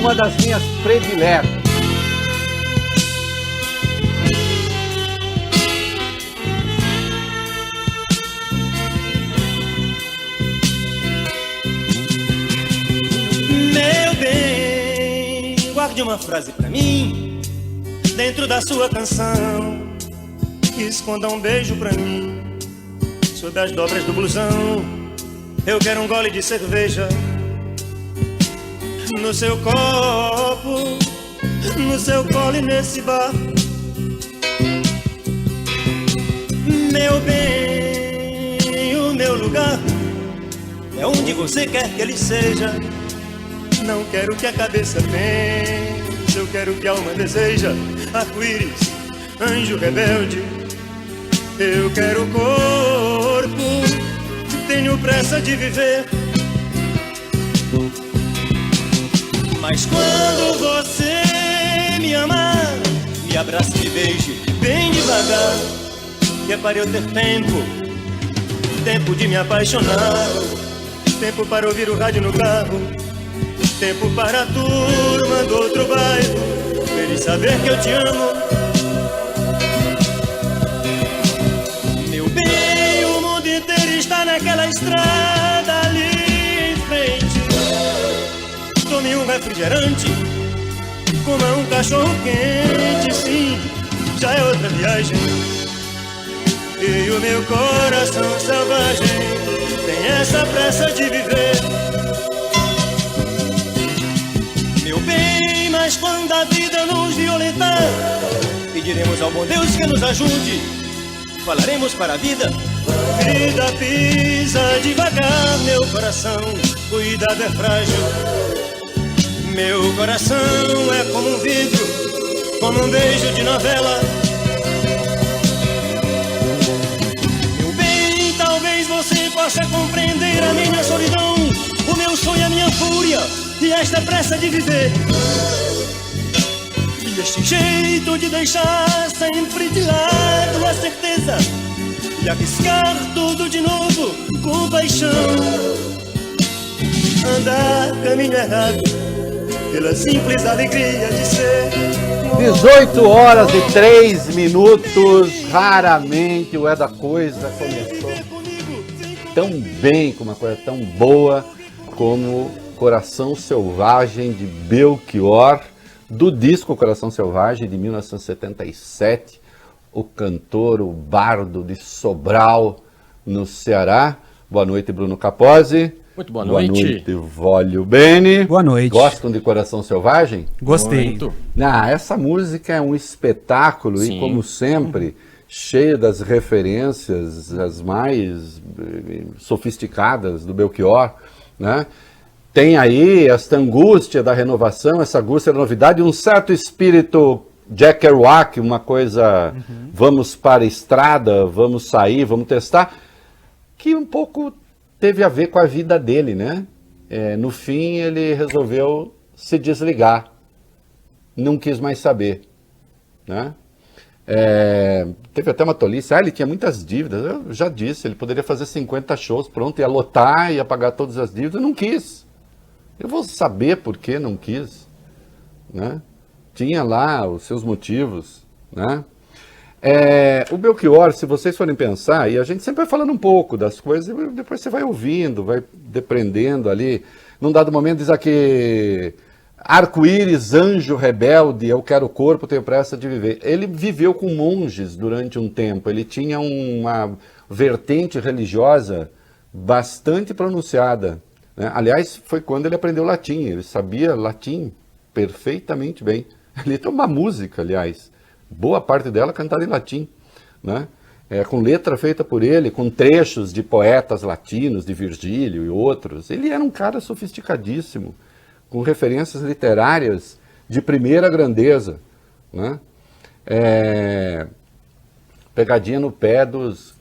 uma das minhas prediletas. Meu bem, guarde uma frase pra mim dentro da sua canção. Esconda um beijo pra mim sob as dobras do blusão. Eu quero um gole de cerveja no seu copo, no seu colo e nesse bar. Meu bem, o meu lugar é onde você quer que ele seja. Não quero que a cabeça pense, eu quero que a alma deseja. Arco-íris, anjo rebelde, eu quero corpo, tenho pressa de viver. Mas quando você me amar, me abrace e me beije bem devagar, que é para eu ter tempo, tempo de me apaixonar, tempo para ouvir o rádio no carro, tempo para a turma do outro bairro, feliz saber que eu te amo. Meu bem, o mundo inteiro está naquela estrada ali em frente. Tome um refrigerante, coma um cachorro quente, sim, já é outra viagem. E o meu coração selvagem tem essa pressa de viver. Meu bem, mas quando a vida nos violentar, pediremos ao bom Deus que nos ajude. Falaremos para a vida: vida, pisa devagar, meu coração, cuidado, é frágil. Meu coração é como um vidro, como um beijo de novela. Meu bem, talvez você possa compreender a minha solidão, o meu sonho, a minha fúria e esta pressa de viver. E este jeito de deixar sempre de lado a certeza e arriscar tudo de novo com paixão. Andar caminho errado pela simples alegria de ser. 18h03. Raramente o É da Coisa começou tão bem, com uma coisa tão boa como Coração Selvagem de Belchior, do disco Coração Selvagem de 1977, o cantor, o bardo de Sobral, no Ceará. Boa noite, Bruno Capozzi. Muito boa noite. Boa noite, Vólio Bene. Boa noite. Gostam de Coração Selvagem? Gostei. Muito. Essa música é um espetáculo. Sim. E, como sempre, cheia das referências as mais sofisticadas do Belchior, né? Tem aí esta angústia da renovação, essa angústia da novidade, um certo espírito Jack Kerouac, uma coisa, vamos para a estrada, vamos sair, vamos testar, que um pouco teve a ver com a vida dele, né? No fim, ele resolveu se desligar, não quis mais saber, né? Teve até uma tolice, ele tinha muitas dívidas, eu já disse, ele poderia fazer 50 shows, pronto, ia lotar, ia pagar todas as dívidas, não quis. Eu vou saber por que não quis, né? Tinha lá os seus motivos, né? O Belchior, se vocês forem pensar, e a gente sempre vai falando um pouco das coisas, depois você vai ouvindo, vai depreendendo ali. Num dado momento diz aqui, arco-íris, anjo rebelde, eu quero corpo, tenho pressa de viver. Ele viveu com monges durante um tempo, ele tinha uma vertente religiosa bastante pronunciada, né? Aliás, foi quando ele aprendeu latim, ele sabia latim perfeitamente bem. Ele tem uma música, aliás, boa parte dela cantada em latim, né? Com letra feita por ele, com trechos de poetas latinos, de Virgílio e outros. Ele era um cara sofisticadíssimo, com referências literárias de primeira grandeza, né? Pegadinha no pé dos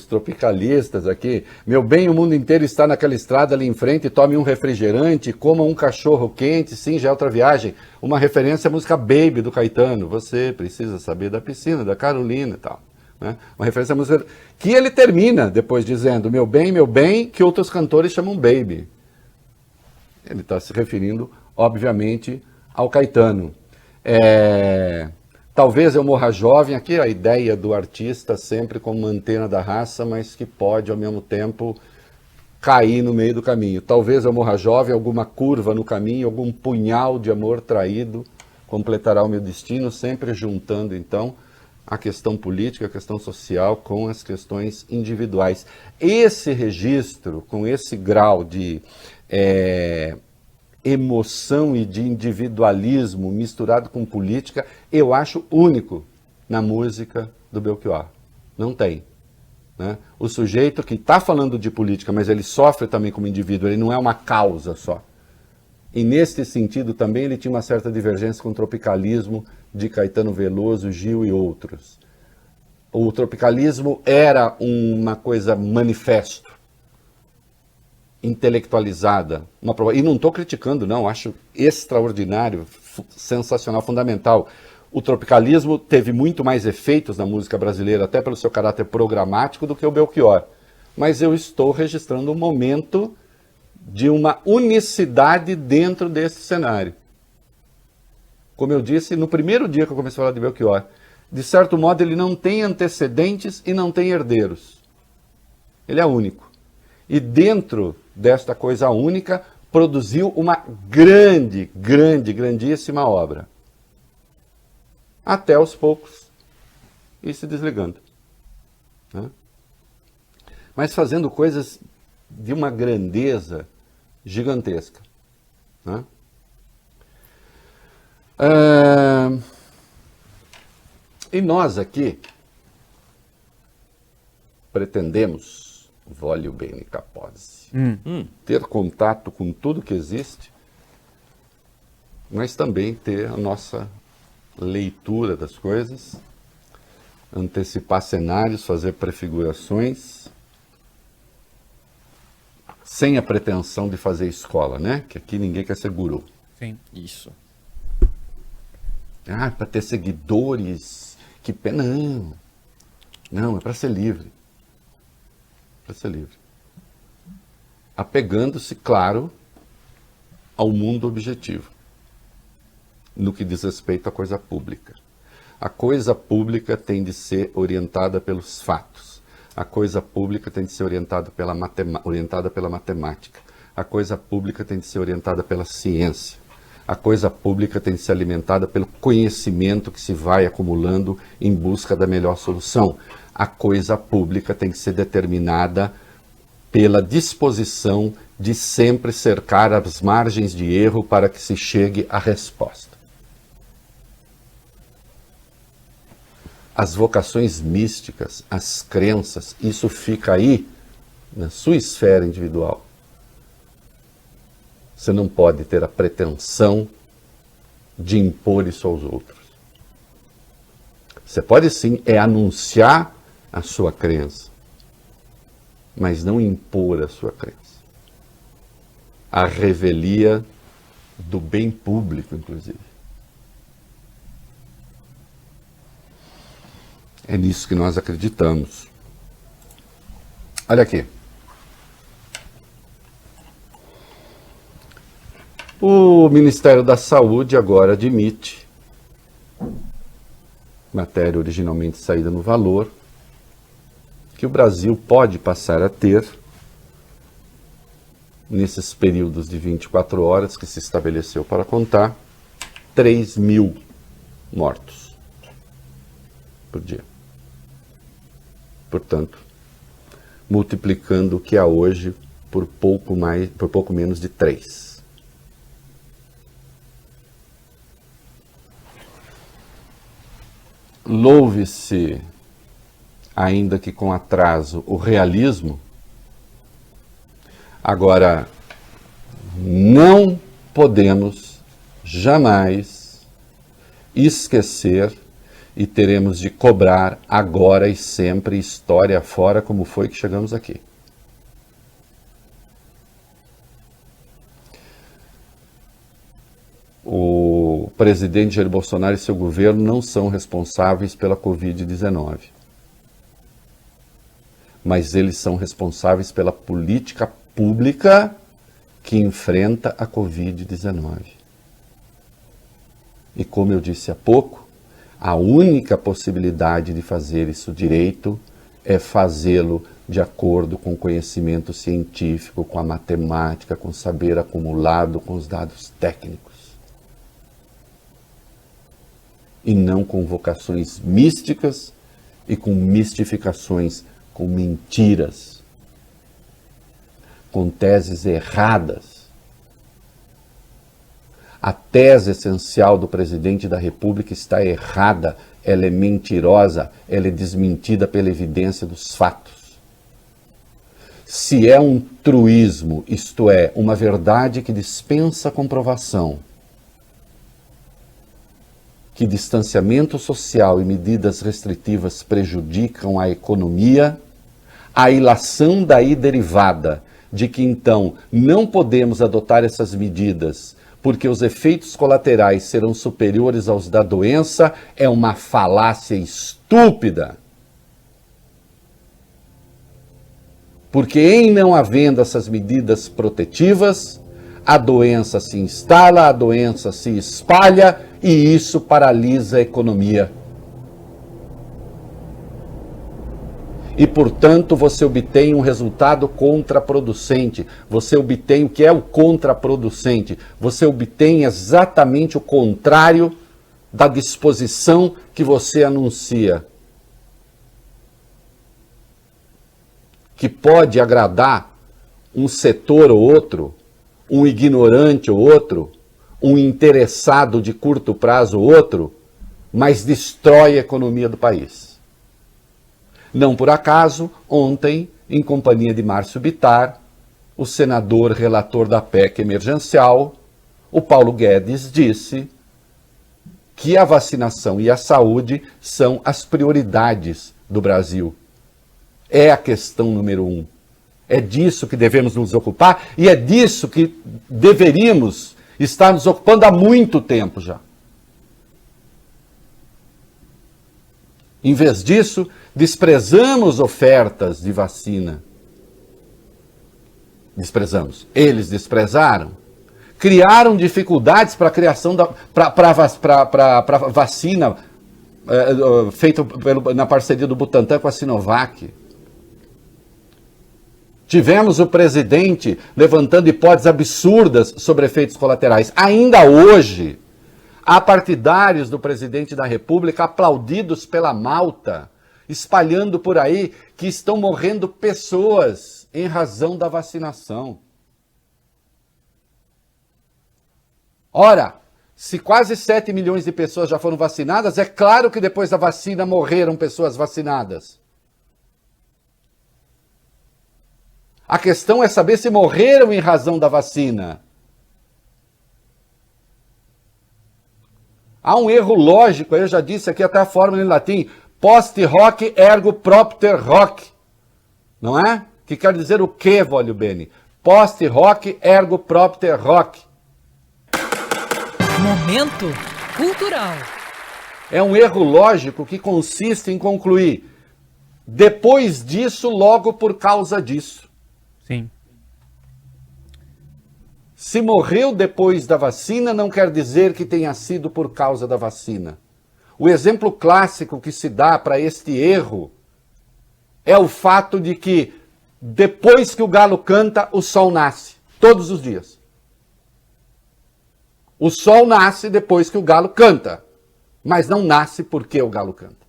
tropicalistas aqui. Meu bem, o mundo inteiro está naquela estrada ali em frente, tome um refrigerante, coma um cachorro quente, sim, já é outra viagem. Uma referência à música Baby, do Caetano. Você precisa saber da piscina, da Carolina e tal, né? Uma referência à música que ele termina depois dizendo, meu bem, que outros cantores chamam Baby. Ele está se referindo obviamente, ao Caetano. Talvez eu morra jovem, aqui a ideia do artista sempre como uma antena da raça, mas que pode, ao mesmo tempo, cair no meio do caminho. Talvez eu morra jovem, alguma curva no caminho, algum punhal de amor traído completará o meu destino, sempre juntando, então, a questão política, a questão social com as questões individuais. Esse registro, com esse grau de emoção e de individualismo misturado com política, eu acho único na música do Belchior. Não tem. Né? O sujeito que está falando de política, mas ele sofre também como indivíduo, ele não é uma causa só. E neste sentido também ele tinha uma certa divergência com o tropicalismo de Caetano Veloso, Gil e outros. O tropicalismo era uma coisa manifesto, intelectualizada. E não estou criticando, não, acho extraordinário, sensacional, fundamental. O tropicalismo teve muito mais efeitos na música brasileira, até pelo seu caráter programático, do que o Belchior. Mas eu estou registrando um momento de uma unicidade dentro desse cenário. Como eu disse, no primeiro dia que eu comecei a falar de Belchior, de certo modo ele não tem antecedentes e não tem herdeiros. Ele é único. E dentro desta coisa única, produziu uma grandíssima obra. Até aos poucos ir se desligando. Né? Mas fazendo coisas de uma grandeza gigantesca. Né? E nós aqui pretendemos, voglio bene Capozzi, ter contato com tudo que existe, mas também ter a nossa leitura das coisas, antecipar cenários, fazer prefigurações, sem a pretensão de fazer escola, né? Que aqui ninguém quer ser guru. Sim. Isso. Para ter seguidores, que pena. Não, é para ser livre. Para ser livre. Apegando-se, claro, ao mundo objetivo, no que diz respeito à coisa pública. A coisa pública tem de ser orientada pelos fatos. A coisa pública tem de ser orientada pela matemática. A coisa pública tem de ser orientada pela ciência. A coisa pública tem de ser alimentada pelo conhecimento que se vai acumulando em busca da melhor solução. A coisa pública tem que ser determinada pela disposição de sempre cercar as margens de erro para que se chegue à resposta. As vocações místicas, as crenças, isso fica aí na sua esfera individual. Você não pode ter a pretensão de impor isso aos outros. Você pode sim anunciar a sua crença, mas não impor a sua crença. A revelia do bem público, inclusive. É nisso que nós acreditamos. Olha aqui. O Ministério da Saúde agora admite, matéria originalmente saída no Valor, que o Brasil pode passar a ter, nesses períodos de 24 horas que se estabeleceu para contar, 3.000 mortos por dia. Portanto, multiplicando o que há hoje por pouco menos de 3. Louve-se, ainda que com atraso, o realismo. Agora, não podemos jamais esquecer e teremos de cobrar agora e sempre, história fora, como foi que chegamos aqui. O presidente Jair Bolsonaro e seu governo não são responsáveis pela Covid-19. Mas eles são responsáveis pela política pública que enfrenta a Covid-19. E como eu disse há pouco, a única possibilidade de fazer isso direito é fazê-lo de acordo com o conhecimento científico, com a matemática, com o saber acumulado, com os dados técnicos. E não com vocações místicas e com mistificações, com mentiras, com teses erradas. A tese essencial do presidente da República está errada, ela é mentirosa, ela é desmentida pela evidência dos fatos. Se é um truísmo, isto é, uma verdade que dispensa comprovação, que distanciamento social e medidas restritivas prejudicam a economia, a ilação daí derivada de que então não podemos adotar essas medidas porque os efeitos colaterais serão superiores aos da doença, é uma falácia estúpida. Porque em não havendo essas medidas protetivas, a doença se instala, a doença se espalha e isso paralisa a economia. E, portanto, você obtém um resultado contraproducente. Você obtém o que é o contraproducente. Você obtém exatamente o contrário da disposição que você anuncia. Que pode agradar um setor ou outro, um ignorante ou outro, um interessado de curto prazo ou outro, mas destrói a economia do país. Não por acaso, ontem, em companhia de Márcio Bittar, o senador relator da PEC emergencial, o Paulo Guedes, disse que a vacinação e a saúde são as prioridades do Brasil. É a questão número 1. É disso que devemos nos ocupar e é disso que deveríamos estar nos ocupando há muito tempo já. Em vez disso, desprezamos ofertas de vacina. Desprezamos. Eles desprezaram. Criaram dificuldades para a criação para vacina feita na parceria do Butantan com a Sinovac. Tivemos o presidente levantando hipóteses absurdas sobre efeitos colaterais. Ainda hoje, há partidários do presidente da República aplaudidos pela Malta, espalhando por aí que estão morrendo pessoas em razão da vacinação. Ora, se quase 7 milhões de pessoas já foram vacinadas, é claro que depois da vacina morreram pessoas vacinadas. A questão é saber se morreram em razão da vacina. Há um erro lógico, eu já disse aqui até a fórmula em latim, post hoc ergo propter hoc. Não é? Que quer dizer o quê, voglio bene? Post hoc ergo propter hoc. Momento cultural. É um erro lógico que consiste em concluir depois disso, logo por causa disso. Sim. Se morreu depois da vacina, não quer dizer que tenha sido por causa da vacina. O exemplo clássico que se dá para este erro é o fato de que depois que o galo canta, o sol nasce. Todos os dias. O sol nasce depois que o galo canta, mas não nasce porque o galo canta.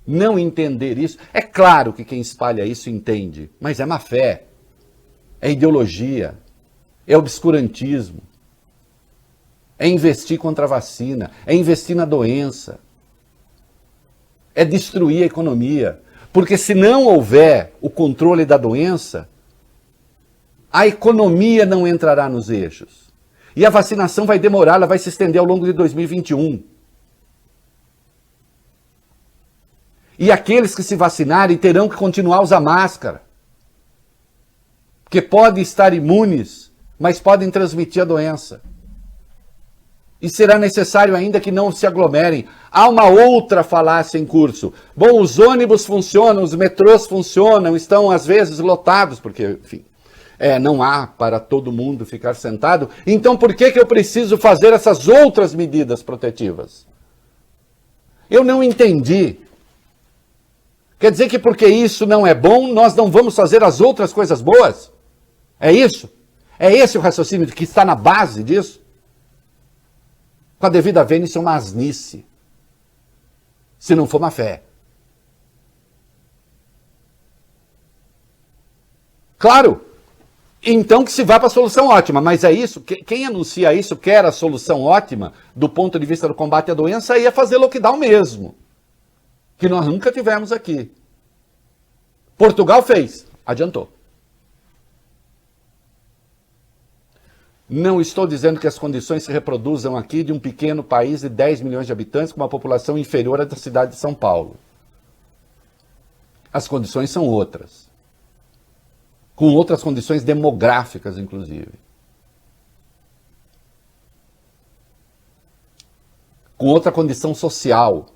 Não entender isso, é claro que quem espalha isso entende, mas é má fé, é ideologia, é obscurantismo, é investir contra a vacina, é investir na doença, é destruir a economia, porque se não houver o controle da doença, a economia não entrará nos eixos. E a vacinação vai demorar, ela vai se estender ao longo de 2021. E aqueles que se vacinarem terão que continuar a usar máscara. Porque podem estar imunes, mas podem transmitir a doença. E será necessário ainda que não se aglomerem. Há uma outra falácia em curso. Bom, os ônibus funcionam, os metrôs funcionam, estão às vezes lotados, porque, enfim, não há para todo mundo ficar sentado, então por que eu preciso fazer essas outras medidas protetivas? Eu não entendi. Quer dizer que porque isso não é bom, nós não vamos fazer as outras coisas boas? É isso? É esse o raciocínio que está na base disso? Com a devida vênia, isso é uma asnice. Se não for uma fé. Claro, então que se vá para a solução ótima, mas é isso, quem anuncia isso quer a solução ótima do ponto de vista do combate à doença ia fazer lockdown mesmo, que nós nunca tivemos aqui. Portugal fez, adiantou. Não estou dizendo que as condições se reproduzam aqui de um pequeno país de 10 milhões de habitantes com uma população inferior à da cidade de São Paulo. As condições são outras. Com outras condições demográficas, inclusive. Com outra condição social.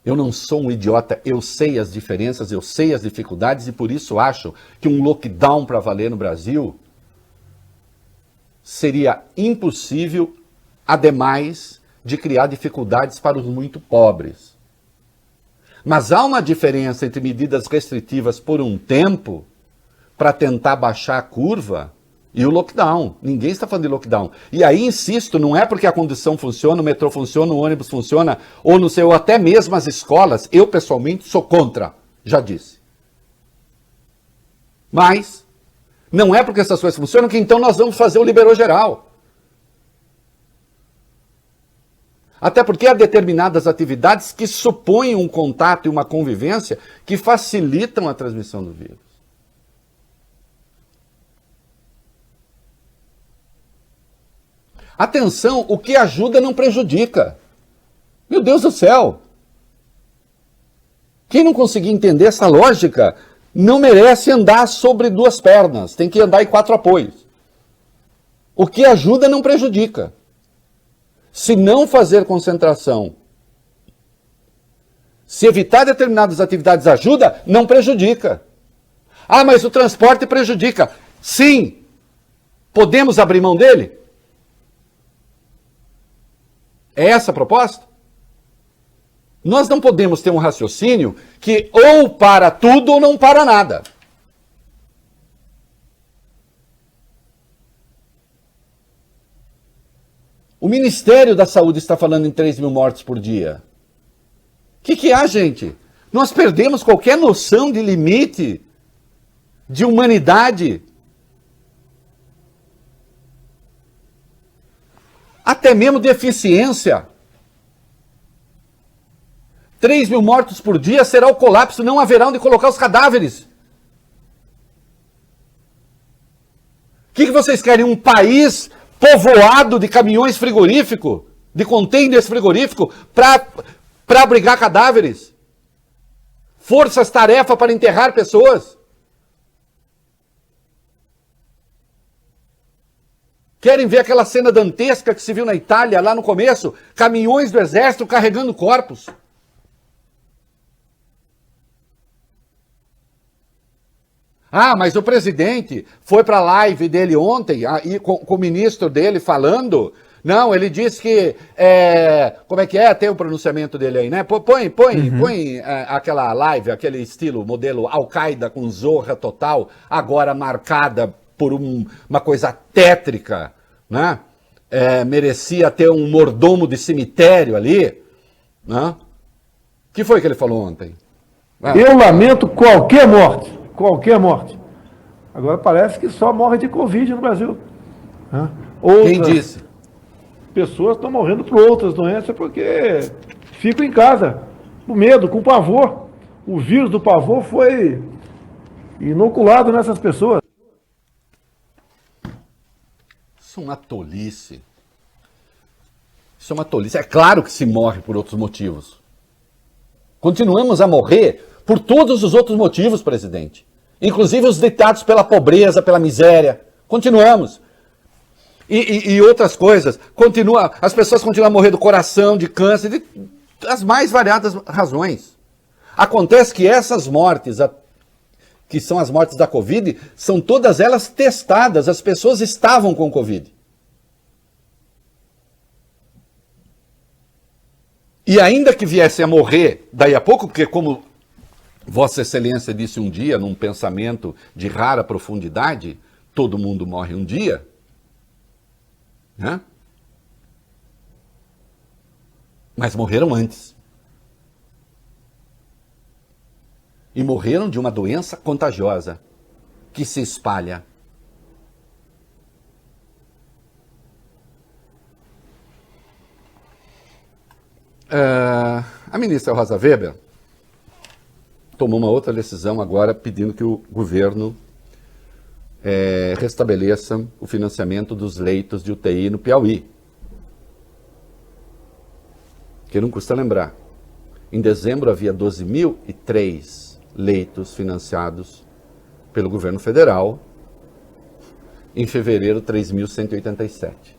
Eu não sou um idiota, eu sei as diferenças, eu sei as dificuldades e por isso acho que um lockdown para valer no Brasil seria impossível, ademais de criar dificuldades para os muito pobres. Mas há uma diferença entre medidas restritivas por um tempo para tentar baixar a curva e o lockdown. Ninguém está falando de lockdown. E aí, insisto, não é porque a condução funciona, o metrô funciona, o ônibus funciona, ou não sei, ou até mesmo as escolas. Eu, pessoalmente, sou contra, já disse. Mas não é porque essas coisas funcionam que então nós vamos fazer o liberou geral. Até porque há determinadas atividades que supõem um contato e uma convivência que facilitam a transmissão do vírus. Atenção, o que ajuda não prejudica. Meu Deus do céu! Quem não conseguir entender essa lógica não merece andar sobre duas pernas, tem que andar em 4 apoios. O que ajuda não prejudica. Se não fazer concentração, se evitar determinadas atividades ajuda, não prejudica. Ah, mas o transporte prejudica. Sim! Podemos abrir mão dele? É essa a proposta? Nós não podemos ter um raciocínio que ou para tudo ou não para nada. O Ministério da Saúde está falando em 3 mil mortes por dia. O que há, gente? Nós perdemos qualquer noção de limite, de humanidade. Até mesmo de eficiência. 3 mil mortos por dia será o colapso, não haverá onde colocar os cadáveres. O que vocês querem? Um país povoado de caminhões frigoríficos, de contêineres frigoríficos, para abrigar cadáveres? Forças-tarefa para enterrar pessoas? Querem ver aquela cena dantesca que se viu na Itália, lá no começo? Caminhões do exército carregando corpos. Ah, mas o presidente foi para a live dele ontem, aí, com o ministro dele falando. Não, ele disse que... como é que é? Tem o pronunciamento dele aí, né? Põe aquela live, aquele estilo, modelo Al-Qaeda com zorra total, agora marcada por uma coisa tétrica, né? Merecia ter um mordomo de cemitério ali, né? O que foi que ele falou ontem? Eu lamento qualquer morte. Qualquer morte. Agora parece que só morre de Covid no Brasil. Né? Quem disse? Pessoas estão morrendo por outras doenças porque ficam em casa, com medo, com pavor. O vírus do pavor foi inoculado nessas pessoas. Isso é uma tolice. Isso é uma tolice. É claro que se morre por outros motivos. Continuamos a morrer por todos os outros motivos, presidente. Inclusive os ditados pela pobreza, pela miséria. Continuamos. E outras coisas. As pessoas continuam a morrer do coração, de câncer, das mais variadas razões. Acontece que essas mortes que são as mortes da Covid, são todas elas testadas, as pessoas estavam com Covid. E ainda que viesse a morrer daí a pouco, porque como Vossa Excelência disse um dia, num pensamento de rara profundidade, todo mundo morre um dia, né? Mas morreram antes. E morreram de uma doença contagiosa que se espalha. A ministra Rosa Weber tomou uma outra decisão agora pedindo que o governo restabeleça o financiamento dos leitos de UTI no Piauí. Que não custa lembrar. Em dezembro havia 12.003 leitos financiados pelo governo federal. Em fevereiro, 3.187.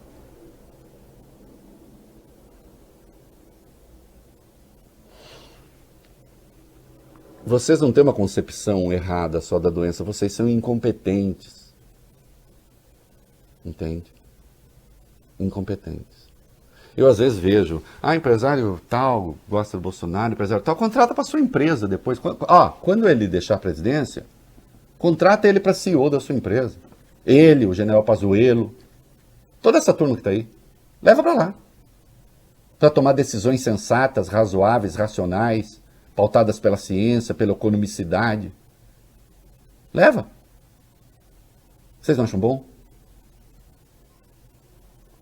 Vocês não têm uma concepção errada só da doença, vocês são incompetentes. Entende? Incompetentes. Eu às vezes vejo, empresário tal gosta do Bolsonaro, empresário tal, contrata para sua empresa depois. Quando ele deixar a presidência, contrata ele para CEO da sua empresa. Ele, o general Pazuello, toda essa turma que está aí, leva para lá. Para tomar decisões sensatas, razoáveis, racionais, pautadas pela ciência, pela economicidade. Leva. Vocês não acham bom?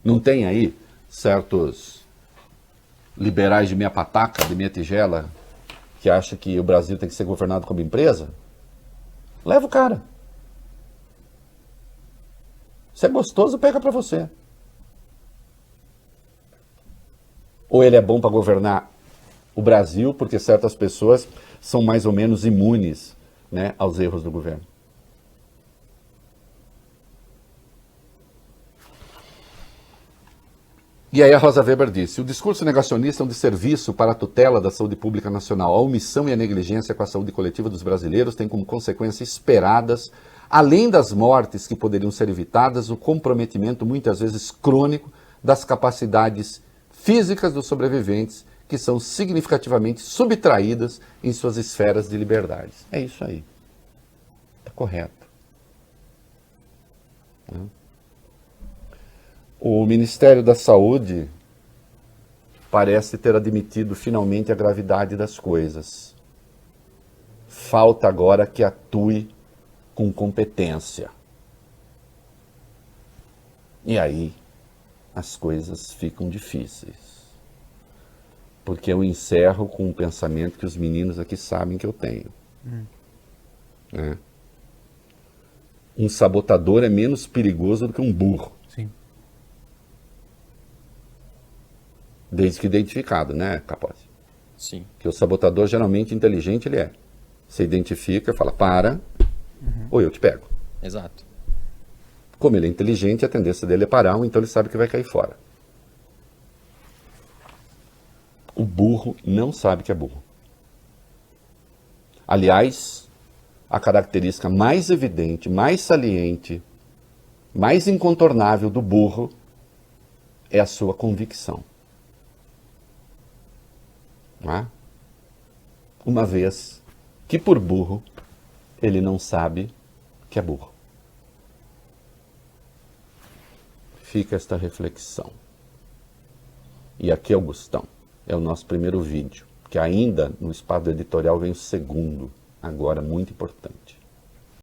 Não tem aí certos liberais de minha pataca, de minha tigela, que acham que o Brasil tem que ser governado como empresa? Leva o cara. Se é gostoso, pega para você. Ou ele é bom para governar o Brasil, porque certas pessoas são mais ou menos imunes, né, aos erros do governo. E aí a Rosa Weber disse, o discurso negacionista é um desserviço para a tutela da saúde pública nacional. A omissão e a negligência com a saúde coletiva dos brasileiros têm como consequência esperadas, além das mortes que poderiam ser evitadas, o comprometimento muitas vezes crônico das capacidades físicas dos sobreviventes, que são significativamente subtraídas em suas esferas de liberdades. É isso aí. Está correto. O Ministério da Saúde parece ter admitido finalmente a gravidade das coisas. Falta agora que atue com competência. E aí as coisas ficam difíceis. Porque eu encerro com um pensamento que os meninos aqui sabem que eu tenho. Né? Um sabotador é menos perigoso do que um burro. Sim. Desde que identificado, né, Capozzi? Sim. Que o sabotador geralmente inteligente ele é. Você identifica e fala, para, ou eu te pego. Exato. Como ele é inteligente, a tendência dele é parar, ou então ele sabe que vai cair fora. O burro não sabe que é burro. Aliás, a característica mais evidente, mais saliente, mais incontornável do burro é a sua convicção. Não é? Uma vez que por burro ele não sabe que é burro. Fica esta reflexão. E aqui, Augustão, é o nosso primeiro vídeo, que ainda no espaço editorial vem o segundo, agora muito importante.